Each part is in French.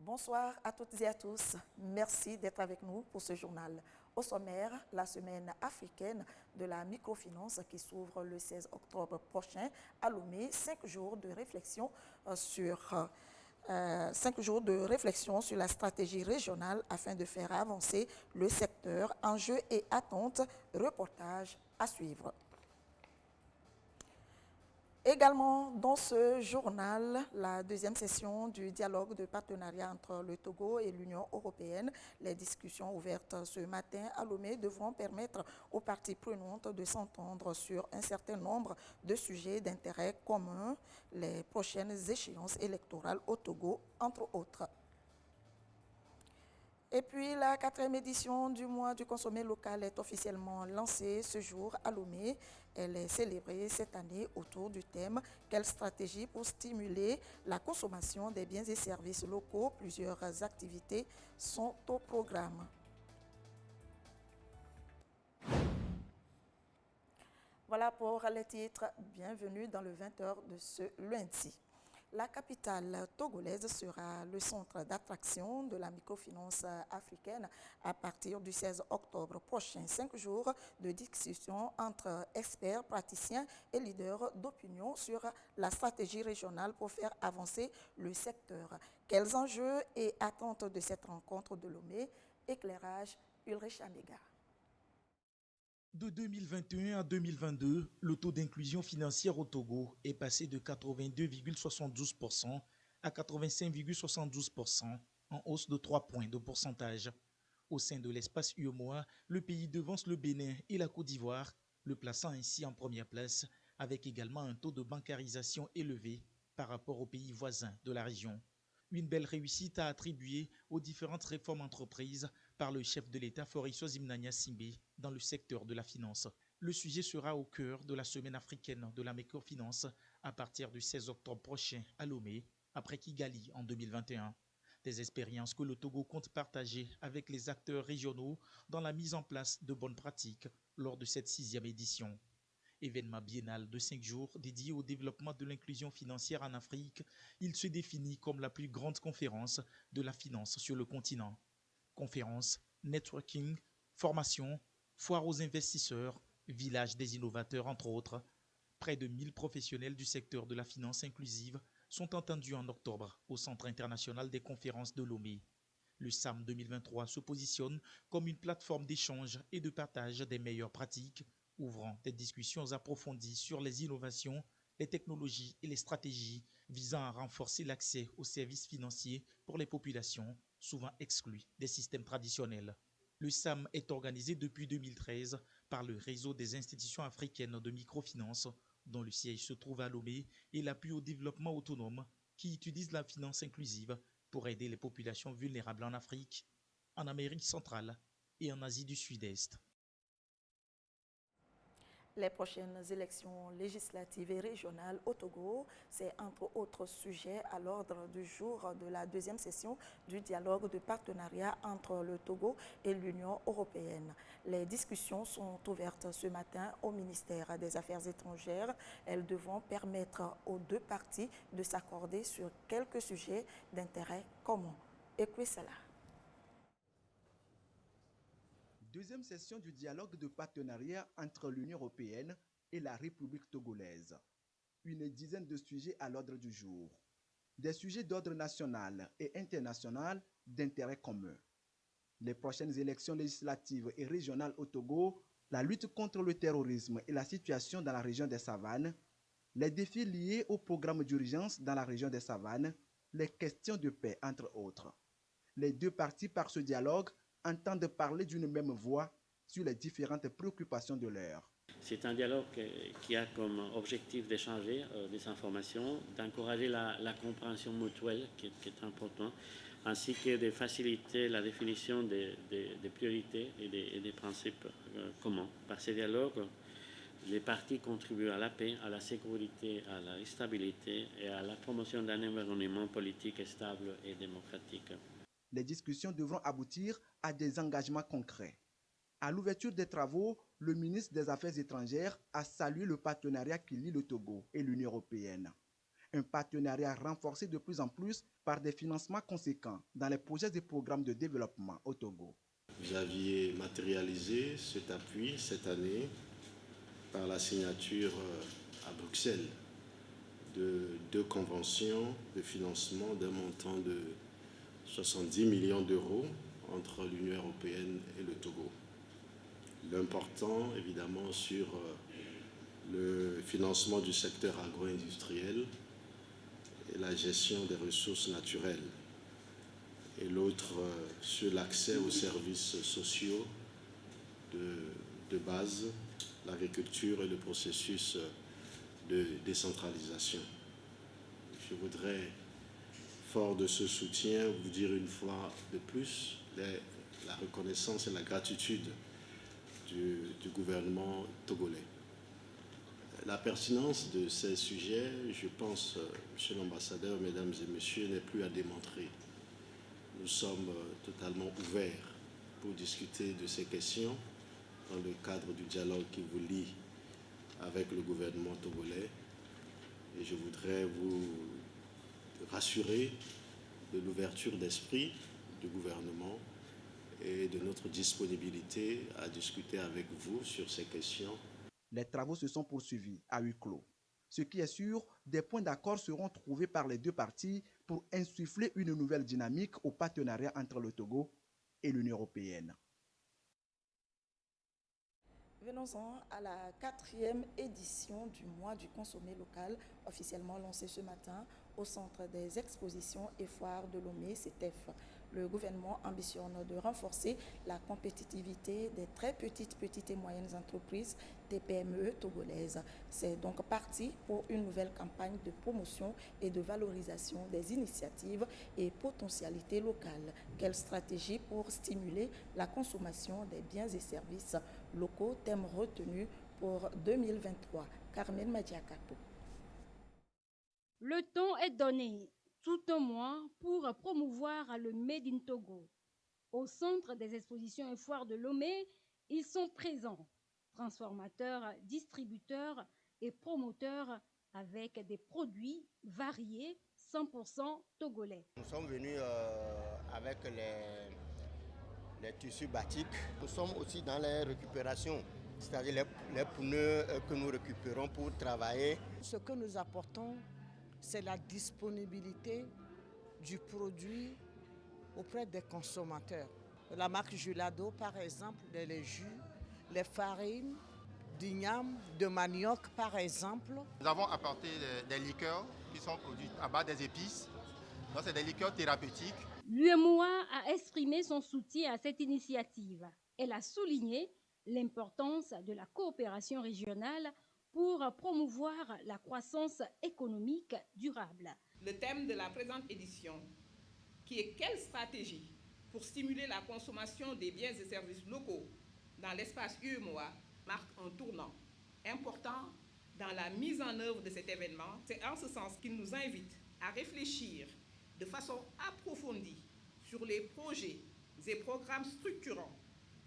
Bonsoir à toutes et à tous. Merci d'être avec nous pour ce journal. Au sommaire, la semaine africaine de la microfinance qui s'ouvre le 16 octobre prochain à Lomé, 5 jours de réflexion sur 5 jours de réflexion sur la stratégie régionale afin de faire avancer le secteur. Enjeux et attentes, reportage à suivre. Également dans ce journal, la deuxième session du dialogue de partenariat entre le Togo et l'Union européenne. Les discussions ouvertes ce matin à Lomé devront permettre aux parties prenantes de s'entendre sur un certain nombre de sujets d'intérêt commun, les prochaines échéances électorales au Togo, entre autres. Et puis, la 4e édition du mois du consommé local est officiellement lancée ce jour à Lomé. Elle est célébrée cette année autour du thème « Quelle stratégie pour stimuler la consommation des biens et services locaux ?» Plusieurs activités sont au programme. Voilà pour les titres. Bienvenue dans le 20h de ce lundi. La capitale togolaise sera le centre d'attraction de la microfinance africaine à partir du 16 octobre prochain. 5 jours de discussion entre experts, praticiens et leaders d'opinion sur la stratégie régionale pour faire avancer le secteur. Quels enjeux et attentes de cette rencontre de Lomé? Éclairage Ulrich Amega. De 2021 à 2022, le taux d'inclusion financière au Togo est passé de 82,72% à 85,72%, en hausse de 3 points de pourcentage. Au sein de l'espace UEMOA, le pays devance le Bénin et la Côte d'Ivoire, le plaçant ainsi en première place, avec également un taux de bancarisation élevé par rapport aux pays voisins de la région. Une belle réussite à attribuer aux différentes réformes entreprises par le chef de l'État Faure Zinania Simbe dans le secteur de la finance. Le sujet sera au cœur de la semaine africaine de la microfinance à partir du 16 octobre prochain à Lomé, après Kigali en 2021. Des expériences que le Togo compte partager avec les acteurs régionaux dans la mise en place de bonnes pratiques lors de cette 6e édition. Événement biennal de 5 jours dédié au développement de l'inclusion financière en Afrique, il se définit comme la plus grande conférence de la finance sur le continent. Conférences, networking, formation, foire aux investisseurs, village des innovateurs entre autres. Près de 1000 professionnels du secteur de la finance inclusive sont entendus en octobre au Centre international des conférences de Lomé. Le SAM 2023 se positionne comme une plateforme d'échange et de partage des meilleures pratiques, ouvrant des discussions approfondies sur les innovations, les technologies et les stratégies visant à renforcer l'accès aux services financiers pour les populations, souvent exclues des systèmes traditionnels. Le SAM est organisé depuis 2013 par le réseau des institutions africaines de microfinance, dont le siège se trouve à Lomé, et l'appui au développement autonome qui utilise la finance inclusive pour aider les populations vulnérables en Afrique, en Amérique centrale et en Asie du Sud-Est. Les prochaines élections législatives et régionales au Togo, c'est entre autres sujets à l'ordre du jour de la 2e session du dialogue de partenariat entre le Togo et l'Union européenne. Les discussions sont ouvertes ce matin au ministère des Affaires étrangères. Elles devront permettre aux deux parties de s'accorder sur quelques sujets d'intérêt commun. Écoutez cela. Deuxième session du dialogue de partenariat entre l'Union européenne et la République togolaise. Une dizaine de sujets à l'ordre du jour. Des sujets d'ordre national et international d'intérêt commun. Les prochaines élections législatives et régionales au Togo, la lutte contre le terrorisme et la situation dans la région des Savanes, les défis liés au programme d'urgence dans la région des Savanes, les questions de paix entre autres. Les deux parties par ce dialogue entendent parler d'une même voix sur les différentes préoccupations de l'heure. C'est un dialogue qui a comme objectif d'échanger des informations, d'encourager la compréhension mutuelle qui est important, ainsi que de faciliter la définition des priorités et des principes communs. Par ces dialogues, les parties contribuent à la paix, à la sécurité, à la stabilité et à la promotion d'un environnement politique stable et démocratique. Les discussions devront aboutir à des engagements concrets. À l'ouverture des travaux, le ministre des Affaires étrangères a salué le partenariat qui lie le Togo et l'Union européenne. Un partenariat renforcé de plus en plus par des financements conséquents dans les projets et programmes de développement au Togo. Vous aviez matérialisé cet appui cette année par la signature à Bruxelles de 2 conventions de financement d'un montant de 70 millions d'euros entre l'Union européenne et le Togo. L'important, évidemment, sur le financement du secteur agro-industriel et la gestion des ressources naturelles, et l'autre sur l'accès aux services sociaux de base, l'agriculture et le processus de décentralisation. Je voudrais, fort de ce soutien, vous dire une fois de plus la reconnaissance et la gratitude du gouvernement togolais. La pertinence de ces sujets, je pense, Monsieur l'ambassadeur, mesdames et messieurs, n'est plus à démontrer. Nous sommes totalement ouverts pour discuter de ces questions dans le cadre du dialogue qui vous lie avec le gouvernement togolais. Et je voudrais vous rassurer de l'ouverture d'esprit du gouvernement et de notre disponibilité à discuter avec vous sur ces questions. Les travaux se sont poursuivis à huis clos. Ce qui est sûr, des points d'accord seront trouvés par les deux parties pour insuffler une nouvelle dynamique au partenariat entre le Togo et l'Union européenne. Venons-en à la 4e édition du mois du consommé local, officiellement lancée ce matin au Centre des expositions et foires de Lomé, CETEF. Le gouvernement ambitionne de renforcer la compétitivité des très petites et moyennes entreprises, des PME togolaises. C'est donc parti pour une nouvelle campagne de promotion et de valorisation des initiatives et potentialités locales. Quelle stratégie pour stimuler la consommation des biens et services locaux, thème retenu pour 2023. Carmen Madiakapo. Le temps est donné, tout un mois, pour promouvoir le Made in Togo. Au Centre des expositions et foires de Lomé, ils sont présents, transformateurs, distributeurs et promoteurs avec des produits variés 100% togolais. Nous sommes venus avec les tissus batiques. Nous sommes aussi dans les récupérations, c'est-à-dire les pneus que nous récupérons pour travailler. Ce que nous apportons, c'est la disponibilité du produit auprès des consommateurs. La marque Julado, par exemple, les jus, les farines, d'igname, de manioc, par exemple. Nous avons apporté des liqueurs qui sont produites à base des épices. Donc, c'est des liqueurs thérapeutiques. L'UEMOA a exprimé son soutien à cette initiative. Elle a souligné l'importance de la coopération régionale pour promouvoir la croissance économique durable. Le thème de la présente édition, qui est quelle stratégie pour stimuler la consommation des biens et services locaux dans l'espace UEMOA, marque un tournant important dans la mise en œuvre de cet événement. C'est en ce sens qu'il nous invite à réfléchir de façon approfondie sur les projets et programmes structurants,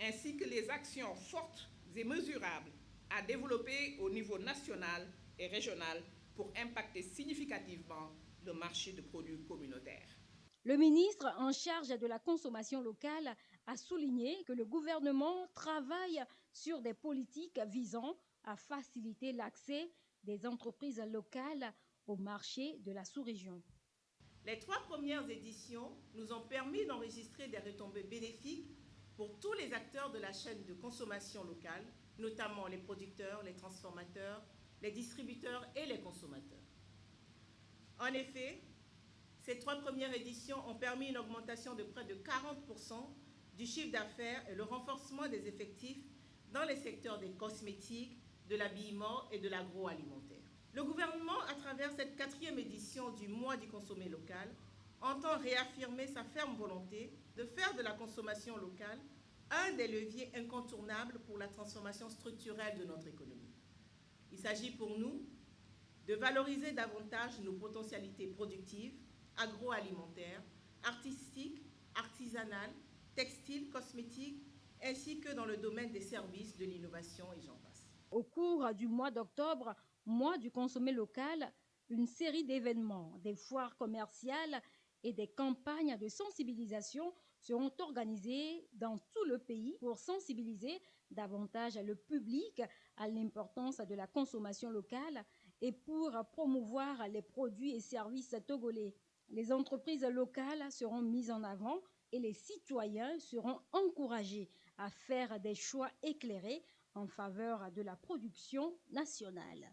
ainsi que les actions fortes et mesurables à développer au niveau national et régional pour impacter significativement le marché de produits communautaires. Le ministre en charge de la consommation locale a souligné que le gouvernement travaille sur des politiques visant à faciliter l'accès des entreprises locales au marché de la sous-région. Les 3 premières éditions nous ont permis d'enregistrer des retombées bénéfiques pour tous les acteurs de la chaîne de consommation locale, notamment les producteurs, les transformateurs, les distributeurs et les consommateurs. En effet, ces 3 premières éditions ont permis une augmentation de près de 40% du chiffre d'affaires et le renforcement des effectifs dans les secteurs des cosmétiques, de l'habillement et de l'agroalimentaire. Le gouvernement, à travers cette 4e édition du mois du consommé local, entend réaffirmer sa ferme volonté de faire de la consommation locale un des leviers incontournables pour la transformation structurelle de notre économie. Il s'agit pour nous de valoriser davantage nos potentialités productives, agroalimentaires, artistiques, artisanales, textiles, cosmétiques, ainsi que dans le domaine des services, de l'innovation et j'en passe. Au cours du mois d'octobre, mois du consommé local, une série d'événements, des foires commerciales et des campagnes de sensibilisation seront organisées dans tout le pays pour sensibiliser davantage le public à l'importance de la consommation locale et pour promouvoir les produits et services togolais. Les entreprises locales seront mises en avant et les citoyens seront encouragés à faire des choix éclairés en faveur de la production nationale.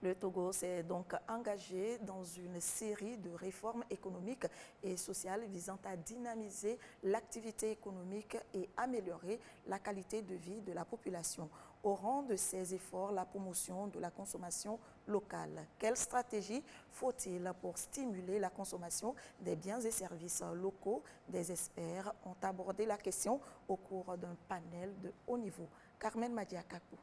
Le Togo s'est donc engagé dans une série de réformes économiques et sociales visant à dynamiser l'activité économique et améliorer la qualité de vie de la population. Au rang de ces efforts, la promotion de la consommation locale. Quelle stratégie faut-il pour stimuler la consommation des biens et services locaux? Des experts ont abordé la question au cours d'un panel de haut niveau. Carmen Madiakakou.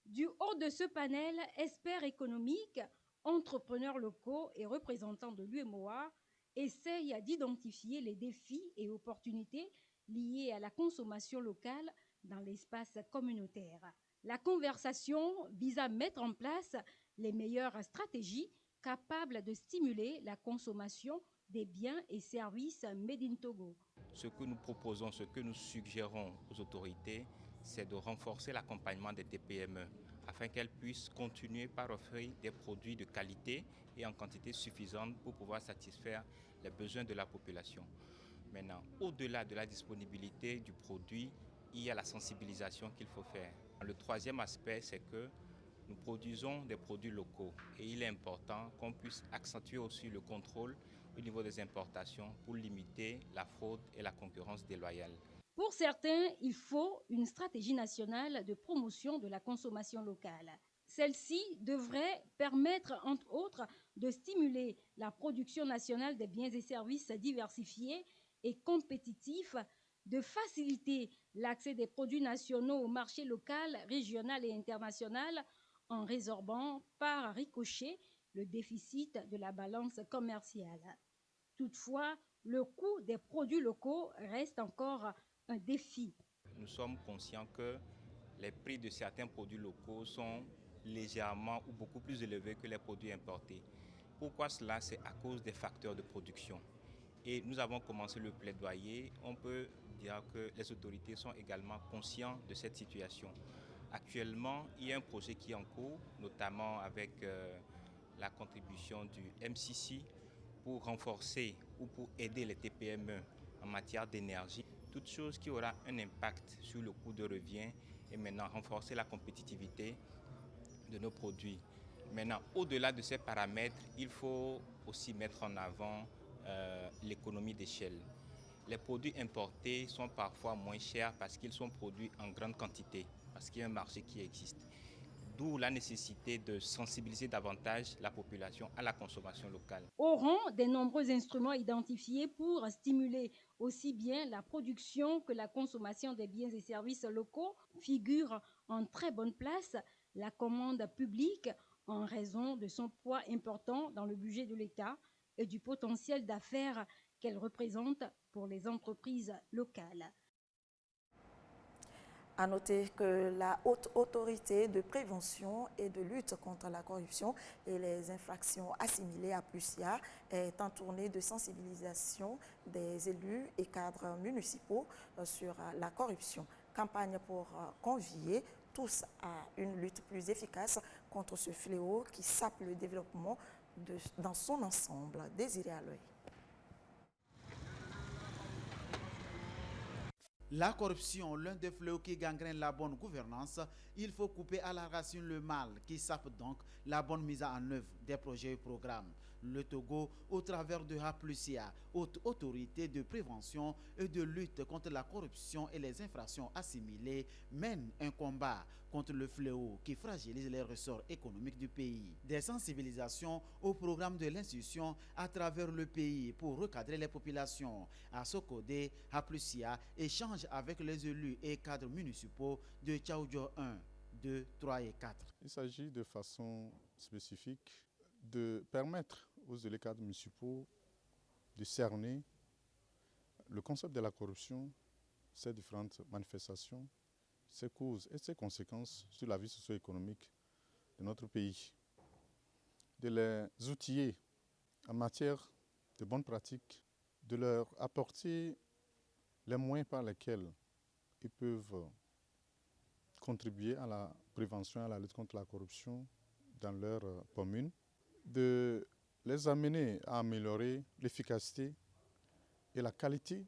Du haut de ce panel, experts économiques, entrepreneurs locaux et représentants de l'UEMOA essayent d'identifier les défis et opportunités liés à la consommation locale dans l'espace communautaire. La conversation vise à mettre en place les meilleures stratégies capables de stimuler la consommation des biens et services Made in Togo. Ce que nous proposons, ce que nous suggérons aux autorités, c'est de renforcer l'accompagnement des TPME afin qu'elles puissent continuer par offrir des produits de qualité et en quantité suffisante pour pouvoir satisfaire les besoins de la population. Maintenant, au-delà de la disponibilité du produit, il y a la sensibilisation qu'il faut faire. Le troisième aspect, c'est que nous produisons des produits locaux et il est important qu'on puisse accentuer aussi le contrôle au niveau des importations pour limiter la fraude et la concurrence déloyale. Pour certains, il faut une stratégie nationale de promotion de la consommation locale. Celle-ci devrait permettre, entre autres, de stimuler la production nationale des biens et services diversifiés et compétitifs, de faciliter l'accès des produits nationaux au marché local, régional et international en résorbant par ricochet le déficit de la balance commerciale. Toutefois, le coût des produits locaux reste encore un défi. Nous sommes conscients que les prix de certains produits locaux sont légèrement ou beaucoup plus élevés que les produits importés. Pourquoi cela? C'est à cause des facteurs de production. Et nous avons commencé le plaidoyer. On peut dire que les autorités sont également conscientes de cette situation. Actuellement, il y a un projet qui est en cours, notamment avec la contribution du MCC pour renforcer ou pour aider les TPME en matière d'énergie. Toute chose qui aura un impact sur le coût de revient et maintenant renforcer la compétitivité de nos produits. Maintenant, au-delà de ces paramètres, il faut aussi mettre en avant l'économie d'échelle. Les produits importés sont parfois moins chers parce qu'ils sont produits en grande quantité, parce qu'il y a un marché qui existe. D'où la nécessité de sensibiliser davantage la population à la consommation locale. Au rang des nombreux instruments identifiés pour stimuler aussi bien la production que la consommation des biens et services locaux figure en très bonne place la commande publique en raison de son poids important dans le budget de l'État et du potentiel d'affaires qu'elle représente pour les entreprises locales. À noter que la Haute Autorité de prévention et de lutte contre la corruption et les infractions assimilées à Plusia est en tournée de sensibilisation des élus et cadres municipaux sur la corruption. Campagne pour convier tous à une lutte plus efficace contre ce fléau qui sape le développement dans son ensemble. Désiré Aloy. La corruption, l'un des fléaux qui gangrène la bonne gouvernance, il faut couper à la racine le mal qui sape donc la bonne mise en œuvre des projets et programmes. Le Togo, au travers de HAPLUSIA, Haute Autorité de prévention et de lutte contre la corruption et les infractions assimilées, mène un combat contre le fléau qui fragilise les ressorts économiques du pays. Des sensibilisations au programme de l'institution à travers le pays pour recadrer les populations. À Sokodé, HAPLUSIA échange avec les élus et cadres municipaux de Tchaoudjo 1, 2, 3 et 4. Il s'agit de façon spécifique de permettre aux élus cadres municipaux de cerner le concept de la corruption, ses différentes manifestations, ses causes et ses conséquences sur la vie socio-économique de notre pays, de les outiller en matière de bonnes pratiques, de leur apporter les moyens par lesquels ils peuvent contribuer à la prévention et à la lutte contre la corruption dans leur commune, de les amener à améliorer l'efficacité et la qualité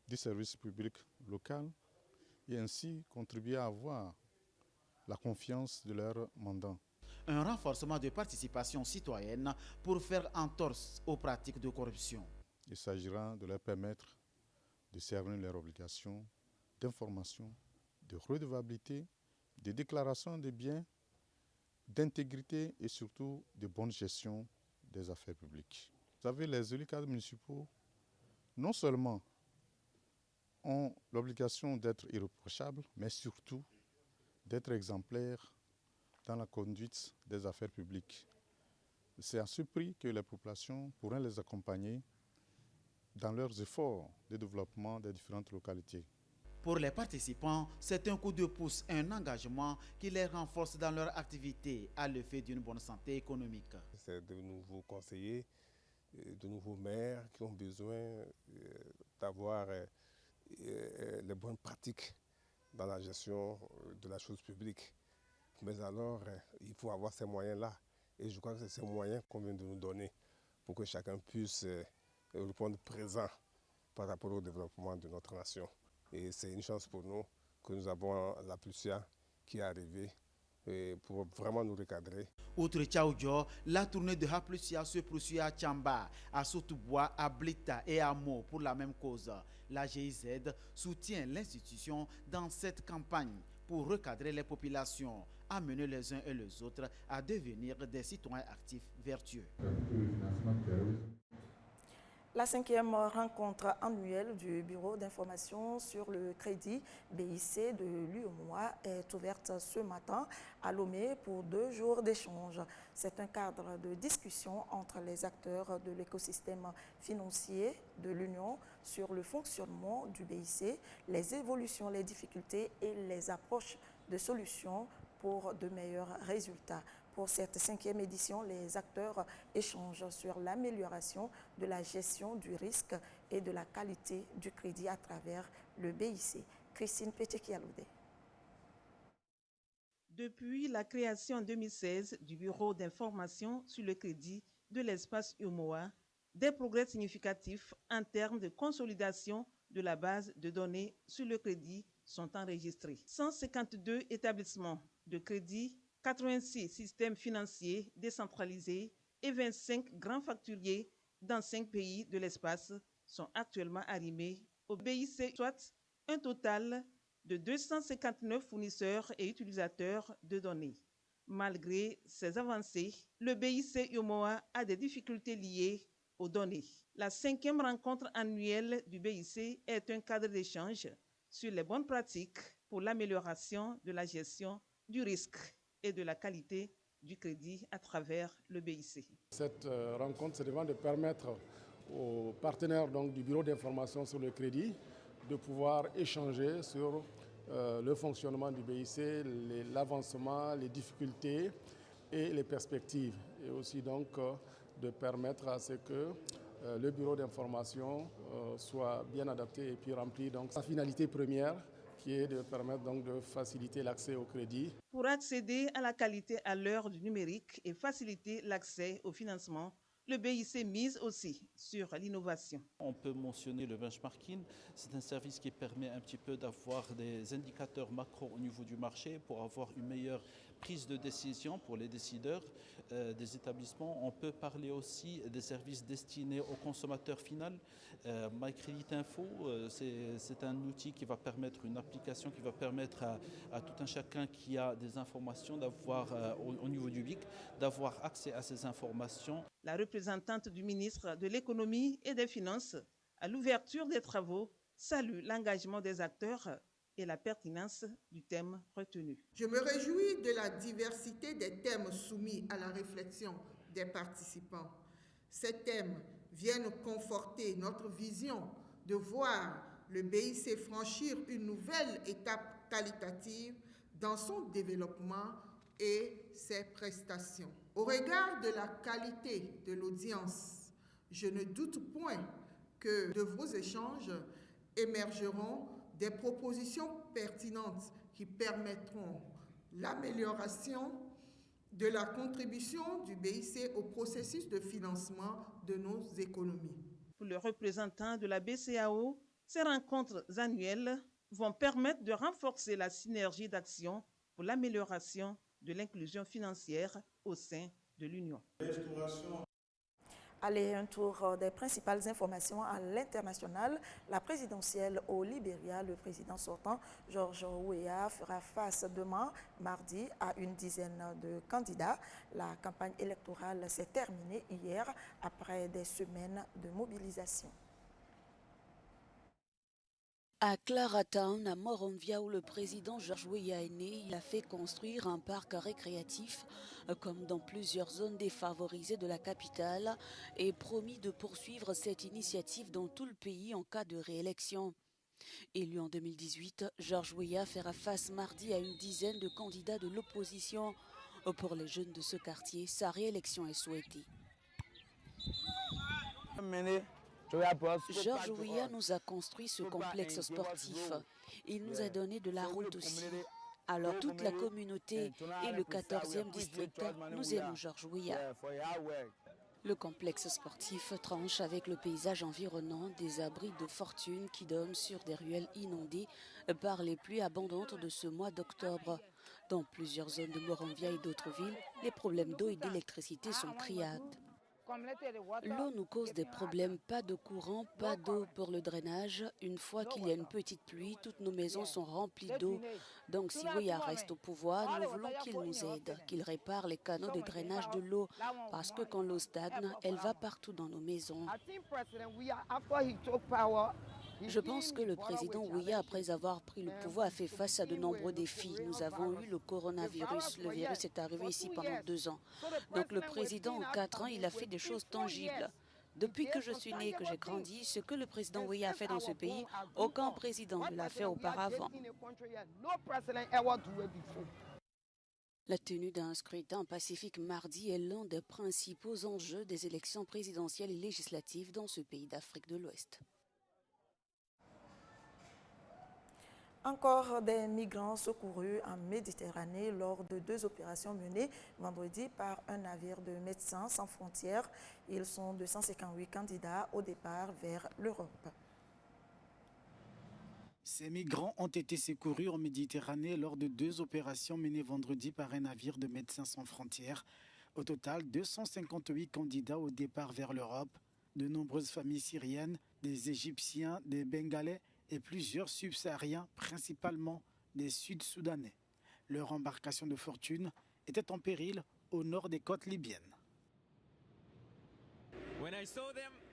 du service public local et ainsi contribuer à avoir la confiance de leurs mandants. Un renforcement de participation citoyenne pour faire entorse aux pratiques de corruption. Il s'agira de leur permettre de cerner leurs obligations d'information, de redevabilité, de déclaration des biens, d'intégrité et surtout de bonne gestion des affaires publiques. Vous savez, les élus cadres municipaux, non seulement ont l'obligation d'être irréprochables, mais surtout d'être exemplaires dans la conduite des affaires publiques. C'est à ce prix que les populations pourraient les accompagner dans leurs efforts de développement des différentes localités. Pour les participants, c'est un coup de pouce, un engagement qui les renforce dans leur activité à l'effet d'une bonne santé économique. C'est de nouveaux conseillers, de nouveaux maires qui ont besoin d'avoir les bonnes pratiques dans la gestion de la chose publique. Mais alors, il faut avoir ces moyens-là. Et je crois que c'est ces moyens qu'on vient de nous donner pour que chacun puisse répondre présent par rapport au développement de notre nation. Et c'est une chance pour nous que nous avons la Plucia qui est arrivée pour vraiment nous recadrer. Outre Tchaoudjo, la tournée de Haplucia se poursuit à Tchamba, à Soutoubois, à Blita et à Mo pour la même cause. La GIZ soutient l'institution dans cette campagne pour recadrer les populations, amener les uns et les autres à devenir des citoyens actifs vertueux. La 5e rencontre annuelle du Bureau d'information sur le crédit BIC de l'UEMOA est ouverte ce matin à Lomé pour 2 jours d'échange. C'est un cadre de discussion entre les acteurs de l'écosystème financier de l'Union sur le fonctionnement du BIC, les évolutions, les difficultés et les approches de solutions pour de meilleurs résultats. Pour cette 5e édition, les acteurs échangent sur l'amélioration de la gestion du risque et de la qualité du crédit à travers le BIC. Christine Pétekialoudé. Depuis la création en 2016 du Bureau d'information sur le crédit de l'espace UEMOA, des progrès significatifs en termes de consolidation de la base de données sur le crédit sont enregistrés. 152 établissements de crédit, 86 systèmes financiers décentralisés et 25 grands facturiers dans 5 pays de l'espace sont actuellement arrimés au BIC, soit un total de 259 fournisseurs et utilisateurs de données. Malgré ces avancées, le BIC UEMOA a des difficultés liées aux données. La 5e rencontre annuelle du BIC est un cadre d'échange sur les bonnes pratiques pour l'amélioration de la gestion du risque et de la qualité du crédit à travers le BIC. Cette rencontre, c'est vraiment de permettre aux partenaires du Bureau d'information sur le crédit de pouvoir échanger sur le fonctionnement du BIC, l'avancement, les difficultés et les perspectives. Et aussi donc de permettre à ce que le Bureau d'information soit bien adapté et puis rempli donc sa finalité première, qui est de permettre donc de faciliter l'accès au crédit. Pour accéder à la qualité à l'heure du numérique et faciliter l'accès au financement, le BIC mise aussi sur l'innovation. On peut mentionner le benchmarking. C'est un service qui permet un petit peu d'avoir des indicateurs macro au niveau du marché pour avoir une meilleure prise de décision pour les décideurs des établissements. On peut parler aussi des services destinés au consommateur final. MyCreditInfo, c'est un outil qui va permettre, une application qui va permettre à tout un chacun qui a des informations d'avoir au niveau du BIC, d'avoir accès à ces informations. La représentante du ministre de l'Économie et des Finances, à l'ouverture des travaux, salue l'engagement des acteurs et la pertinence du thème retenu. Je me réjouis de la diversité des thèmes soumis à la réflexion des participants. Ces thèmes viennent conforter notre vision de voir le BIC franchir une nouvelle étape qualitative dans son développement et ses prestations. Au regard de la qualité de l'audience, je ne doute point que de vos échanges émergeront des propositions pertinentes qui permettront l'amélioration de la contribution du BIC au processus de financement de nos économies. Pour le représentant de la BCEAO, ces rencontres annuelles vont permettre de renforcer la synergie d'action pour l'amélioration de l'inclusion financière au sein de l'Union. Allez, un tour des principales informations à l'international. La présidentielle au Libéria, le président sortant, George Weah, fera face demain, mardi, à une dizaine de candidats. La campagne électorale s'est terminée hier après des semaines de mobilisation. À Claratown, à Monrovia, où le président George Weah est né, il a fait construire un parc récréatif, comme dans plusieurs zones défavorisées de la capitale, et promis de poursuivre cette initiative dans tout le pays en cas de réélection. Élu en 2018, George Weah fera face mardi à une dizaine de candidats de l'opposition. Pour les jeunes de ce quartier, sa réélection est souhaitée. George Weah nous a construit ce complexe sportif. Il nous a donné de la route aussi. Alors toute la communauté et le 14e district, nous aimons George Weah. Le complexe sportif tranche avec le paysage environnant, des abris de fortune qui donnent sur des ruelles inondées par les pluies abondantes de ce mois d'octobre. Dans plusieurs zones de Monrovia et d'autres villes, les problèmes d'eau et d'électricité sont criardes. L'eau nous cause des problèmes, pas de courant, pas d'eau pour le drainage. Une fois qu'il y a une petite pluie, toutes nos maisons sont remplies d'eau. Donc si Weah reste au pouvoir, nous voulons qu'il nous aide, qu'il répare les canaux de drainage de l'eau, parce que quand l'eau stagne, elle va partout dans nos maisons. Je pense que le président Weah, après avoir pris le pouvoir, a fait face à de nombreux défis. Nous avons eu le coronavirus. Le virus est arrivé ici pendant 2 ans. Donc le président, en 4 ans, il a fait des choses tangibles. Depuis que je suis née et que j'ai grandi, ce que le président Weah a fait dans ce pays, aucun président ne l'a fait auparavant. La tenue d'un scrutin pacifique mardi est l'un des principaux enjeux des élections présidentielles et législatives dans ce pays d'Afrique de l'Ouest. Encore des migrants secourus en Méditerranée lors de 2 opérations menées vendredi par un navire de Médecins sans frontières. Ils sont 258 candidats au départ vers l'Europe. Ces migrants ont été secourus en Méditerranée lors de 2 opérations menées vendredi par un navire de Médecins sans frontières. Au total, 258 candidats au départ vers l'Europe. De nombreuses familles syriennes, des Égyptiens, des Bengalais et plusieurs subsahariens, principalement des Sud-Soudanais. Leur embarcation de fortune était en péril au nord des côtes libyennes.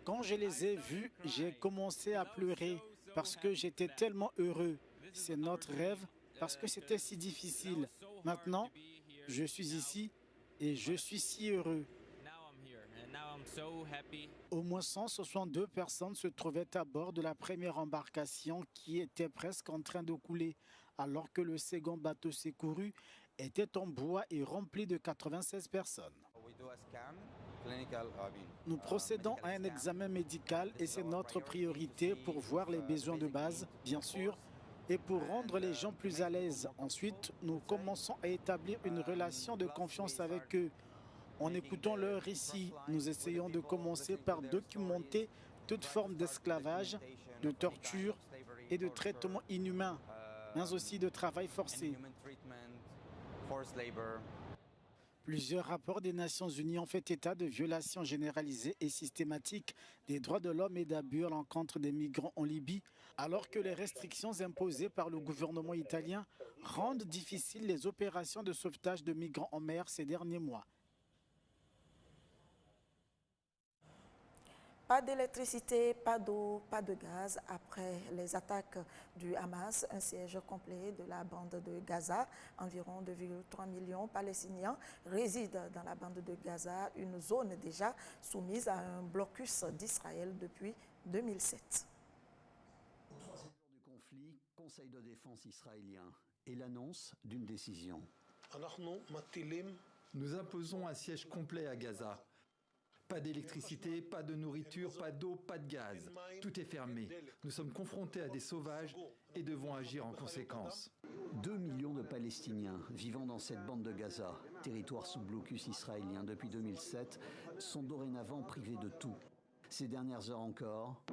Quand je les ai vus, j'ai commencé à pleurer parce que j'étais tellement heureux. C'est notre rêve parce que c'était si difficile. Maintenant, je suis ici et je suis si heureux. Au moins 162 personnes se trouvaient à bord de la première embarcation qui était presque en train de couler, alors que le second bateau secouru était en bois et rempli de 96 personnes. Nous procédons à un examen médical et c'est notre priorité pour voir les besoins de base, bien sûr, et pour rendre les gens plus à l'aise. Ensuite, nous commençons à établir une relation de confiance avec eux. En écoutant leurs récits, nous essayons de commencer par documenter toute forme d'esclavage, de torture et de traitement inhumain, mais aussi de travail forcé. Plusieurs rapports des Nations Unies ont fait état de violations généralisées et systématiques des droits de l'homme et d'abus à l'encontre des migrants en Libye, alors que les restrictions imposées par le gouvernement italien rendent difficiles les opérations de sauvetage de migrants en mer ces derniers mois. Pas d'électricité, pas d'eau, pas de gaz après les attaques du Hamas, un siège complet de la bande de Gaza. Environ 2,3 millions de Palestiniens résident dans la bande de Gaza, une zone déjà soumise à un blocus d'Israël depuis 2007. Au 3e jour du conflit, Conseil de défense israélien et l'annonce d'une décision. Nous imposons un siège complet à Gaza. Pas d'électricité, pas de nourriture, pas d'eau, pas de gaz. Tout est fermé. Nous sommes confrontés à des sauvages et devons agir en conséquence. 2 millions de Palestiniens vivant dans cette bande de Gaza, territoire sous blocus israélien depuis 2007, sont dorénavant privés de tout. Ces dernières heures encore,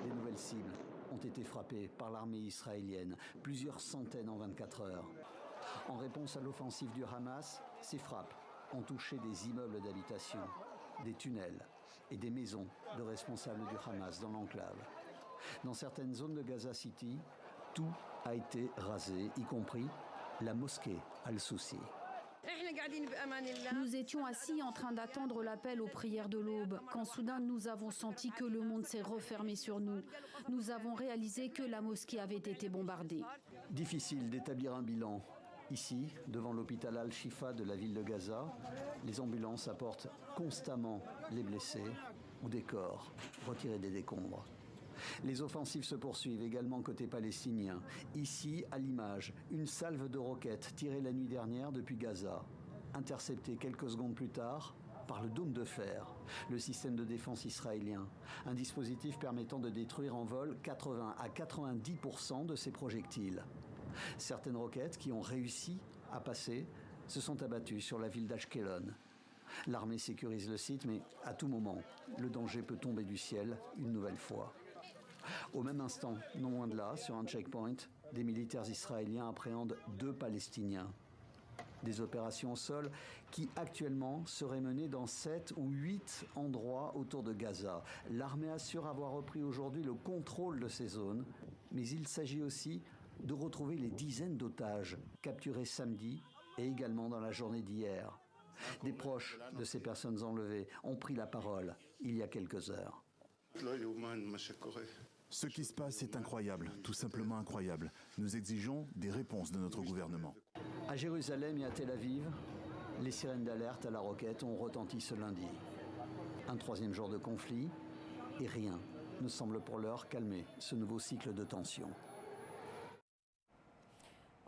des nouvelles cibles ont été frappées par l'armée israélienne, plusieurs centaines en 24 heures. En réponse à l'offensive du Hamas, ces frappes ont touché des immeubles d'habitation, des tunnels et des maisons de responsables du Hamas dans l'enclave. Dans certaines zones de Gaza City, tout a été rasé, y compris la mosquée Al-Soussi. Nous étions assis en train d'attendre l'appel aux prières de l'aube, quand soudain nous avons senti que le monde s'est refermé sur nous. Nous avons réalisé que la mosquée avait été bombardée. Difficile d'établir un bilan. Ici, devant l'hôpital Al-Shifa de la ville de Gaza, les ambulances apportent constamment les blessés ou des corps retirés des décombres. Les offensives se poursuivent également côté palestinien. Ici, à l'image, une salve de roquettes tirée la nuit dernière depuis Gaza, interceptée quelques secondes plus tard par le dôme de fer, le système de défense israélien, un dispositif permettant de détruire en vol 80 à 90% de ces projectiles. Certaines roquettes qui ont réussi à passer se sont abattues sur la ville d'Ashkelon. L'armée sécurise le site, mais à tout moment, le danger peut tomber du ciel une nouvelle fois. Au même instant, non loin de là, sur un checkpoint, des militaires israéliens appréhendent 2 Palestiniens. Des opérations au sol qui actuellement seraient menées dans 7 ou 8 endroits autour de Gaza. L'armée assure avoir repris aujourd'hui le contrôle de ces zones, mais il s'agit aussi de retrouver les dizaines d'otages capturés samedi et également dans la journée d'hier. Des proches de ces personnes enlevées ont pris la parole il y a quelques heures. Ce qui se passe est incroyable, tout simplement incroyable. Nous exigeons des réponses de notre gouvernement. À Jérusalem et à Tel Aviv, les sirènes d'alerte à la roquette ont retenti ce lundi. Un 3e jour de conflit et rien ne semble pour l'heure calmer ce nouveau cycle de tension.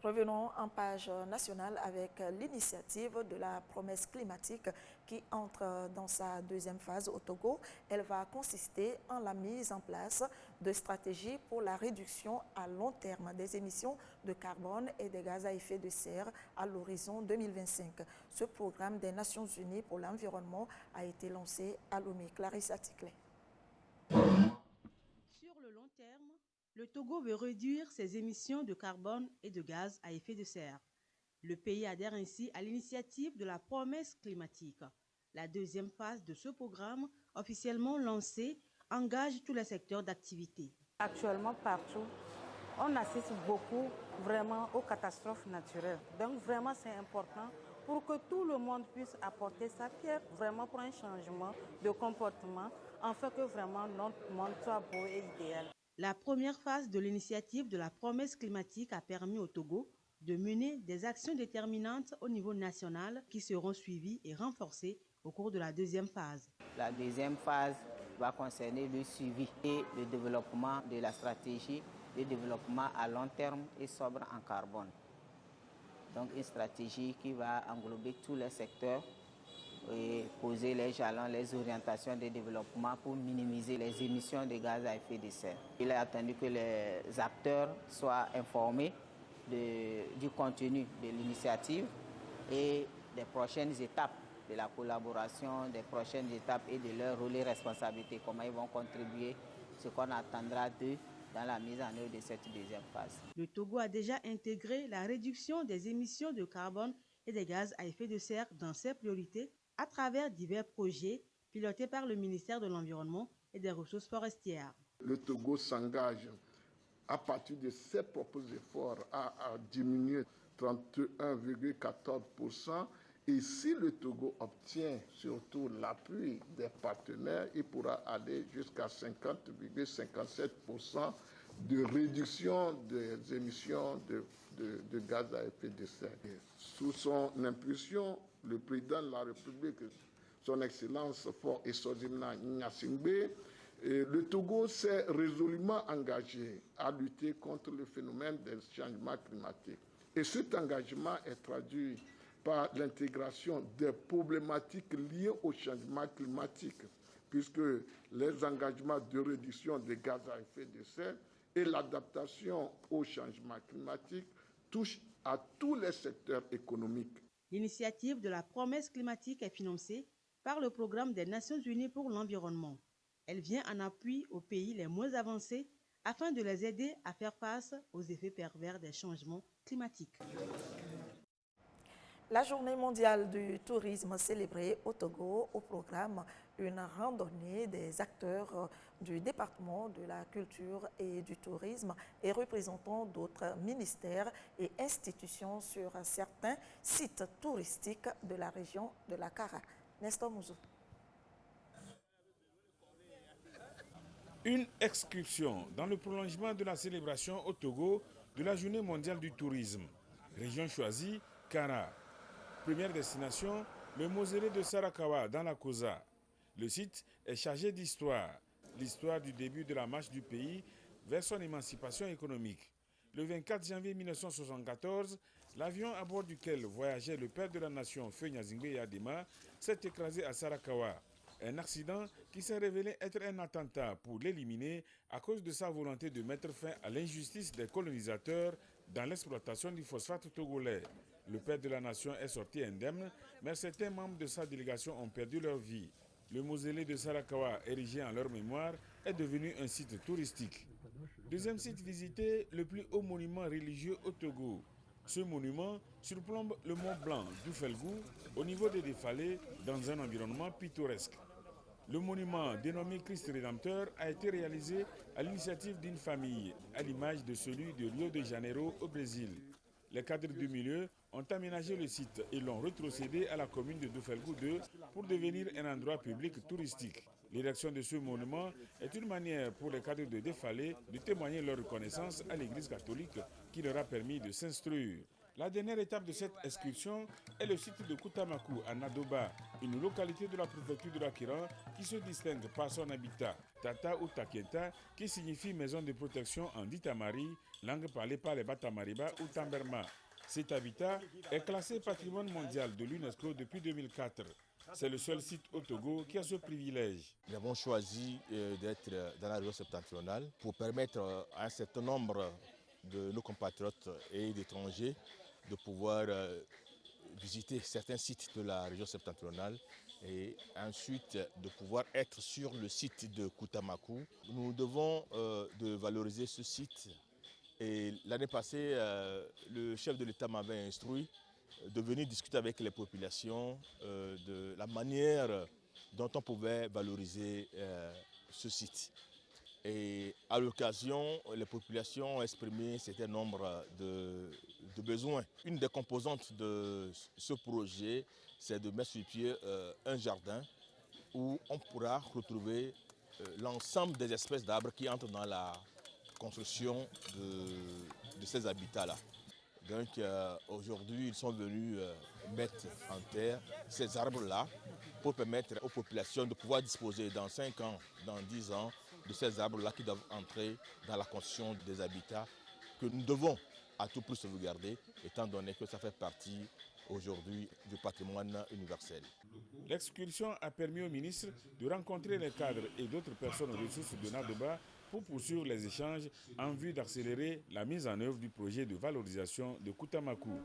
Revenons en page nationale avec l'initiative de la promesse climatique qui entre dans sa 2e phase au Togo. Elle va consister en la mise en place de stratégies pour la réduction à long terme des émissions de carbone et des gaz à effet de serre à l'horizon 2025. Ce programme des Nations Unies pour l'environnement a été lancé à Lomé. Clarisse Aticlé. Sur le long terme, le Togo veut réduire ses émissions de carbone et de gaz à effet de serre. Le pays adhère ainsi à l'initiative de la promesse climatique. La 2e phase de ce programme, officiellement lancé, engage tous les secteurs d'activité. Actuellement, partout, on assiste beaucoup vraiment aux catastrophes naturelles. Donc vraiment, c'est important pour que tout le monde puisse apporter sa pierre vraiment pour un changement de comportement, afin que vraiment notre monde soit beau et idéal. La première phase de l'initiative de la promesse climatique a permis au Togo de mener des actions déterminantes au niveau national qui seront suivies et renforcées au cours de la 2e phase. La 2e phase va concerner le suivi et le développement de la stratégie de développement à long terme et sobre en carbone. Donc une stratégie qui va englober tous les secteurs et poser les jalons, les orientations de développement pour minimiser les émissions de gaz à effet de serre. Il est attendu que les acteurs soient informés du contenu de l'initiative et des prochaines étapes de la collaboration, des prochaines étapes et de leur rôle et responsabilité, comment ils vont contribuer, ce qu'on attendra d'eux dans la mise en œuvre de cette 2e phase. Le Togo a déjà intégré la réduction des émissions de carbone et des gaz à effet de serre dans ses priorités à travers divers projets pilotés par le ministère de l'Environnement et des Ressources forestières. Le Togo s'engage à partir de ses propres efforts à diminuer 31,14%. Et si le Togo obtient surtout l'appui des partenaires, il pourra aller jusqu'à 50,57% de réduction des émissions de gaz à effet de serre. Sous son impulsion, le président de la République, son Excellence Faure Essodzimna Gnassingbé, le Togo s'est résolument engagé à lutter contre le phénomène des changements climatiques. Et cet engagement est traduit par l'intégration des problématiques liées au changement climatique, puisque les engagements de réduction des gaz à effet de serre et l'adaptation au changement climatique touchent à tous les secteurs économiques. L'initiative de la promesse climatique est financée par le programme des Nations Unies pour l'environnement. Elle vient en appui aux pays les moins avancés afin de les aider à faire face aux effets pervers des changements climatiques. La journée mondiale du tourisme célébrée au Togo, au programme une randonnée des acteurs du département de la culture et du tourisme et représentants d'autres ministères et institutions sur certains sites touristiques de la région de la Kara. Nestor Mouzou. Une excursion dans le prolongement de la célébration au Togo de la journée mondiale du tourisme. Région choisie, Kara. Première destination, le mausolée de Sarakawa dans la Kosa. Le site est chargé d'histoire, l'histoire du début de la marche du pays vers son émancipation économique. Le 24 janvier 1974, l'avion à bord duquel voyageait le père de la nation, Feu Gnazingbe Yadema, s'est écrasé à Sarakawa. Un accident qui s'est révélé être un attentat pour l'éliminer à cause de sa volonté de mettre fin à l'injustice des colonisateurs dans l'exploitation du phosphate togolais. Le père de la nation est sorti indemne, mais certains membres de sa délégation ont perdu leur vie. Le mausolée de Sarakawa, érigé en leur mémoire, est devenu un site touristique. Deuxième site visité, le plus haut monument religieux au Togo. Ce monument surplombe le mont Blanc d'Oufelgou, au niveau des défalés, dans un environnement pittoresque. Le monument dénommé Christ Rédempteur a été réalisé à l'initiative d'une famille, à l'image de celui de Rio de Janeiro au Brésil. Les cadres du milieu ont aménagé le site et l'ont rétrocédé à la commune de Doufelgou 2 pour devenir un endroit public touristique. L'érection de ce monument est une manière pour les cadres de Défalé de témoigner leur reconnaissance à l'Église catholique qui leur a permis de s'instruire. La dernière étape de cette excursion est le site de Koutamakou à Nadoba, une localité de la préfecture de l'Akiran qui se distingue par son habitat, Tata ou Takienta, qui signifie maison de protection en Ditamari, langue parlée par les Batamariba ou Tamberma. Cet habitat est classé patrimoine mondial de l'UNESCO depuis 2004. C'est le seul site au Togo qui a ce privilège. Nous avons choisi d'être dans la région septentrionale pour permettre à un certain nombre de nos compatriotes et d'étrangers de pouvoir visiter certains sites de la région septentrionale et ensuite de pouvoir être sur le site de Koutamakou. Nous devons de valoriser ce site et l'année passée, le chef de l'État m'avait instruit de venir discuter avec les populations de la manière dont on pouvait valoriser ce site. Et à l'occasion, les populations ont exprimé un certain nombre de besoins. Une des composantes de ce projet, c'est de mettre sur pied un jardin où on pourra retrouver l'ensemble des espèces d'arbres qui entrent dans la construction de ces habitats-là. Donc aujourd'hui, ils sont venus mettre en terre ces arbres-là pour permettre aux populations de pouvoir disposer dans 5 ans, dans 10 ans, de ces arbres-là qui doivent entrer dans la construction des habitats que nous devons à tout prix sauvegarder, étant donné que ça fait partie aujourd'hui du patrimoine universel. L'excursion a permis au ministre de rencontrer les cadres et d'autres personnes ressources de Nadoba pour poursuivre les échanges en vue d'accélérer la mise en œuvre du projet de valorisation de Koutamakou.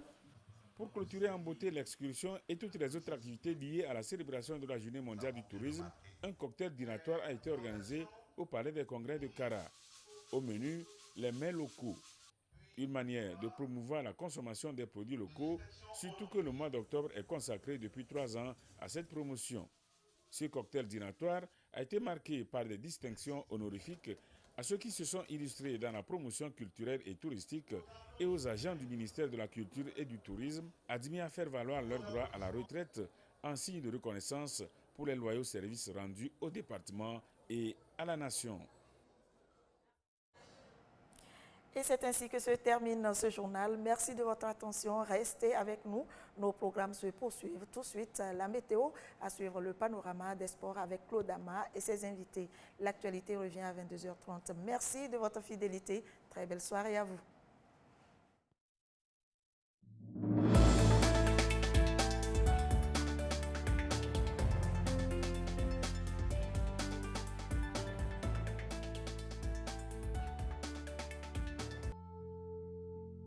Pour clôturer en beauté l'excursion et toutes les autres activités liées à la célébration de la Journée mondiale du tourisme, un cocktail dînatoire a été organisé au Palais des Congrès de Kara. Au menu, les mets locaux. Une manière de promouvoir la consommation des produits locaux, surtout que le mois d'octobre est consacré depuis 3 ans à cette promotion. Ce cocktail dînatoire a été marqué par des distinctions honorifiques à ceux qui se sont illustrés dans la promotion culturelle et touristique et aux agents du ministère de la Culture et du Tourisme admis à faire valoir leur droit à la retraite en signe de reconnaissance pour les loyaux services rendus au département et à la nation. Et c'est ainsi que se termine ce journal. Merci de votre attention. Restez avec nous. Nos programmes se poursuivent. Tout de suite, la météo, à suivre le panorama des sports avec Claude Ama et ses invités. L'actualité revient à 22h30. Merci de votre fidélité. Très belle soirée à vous.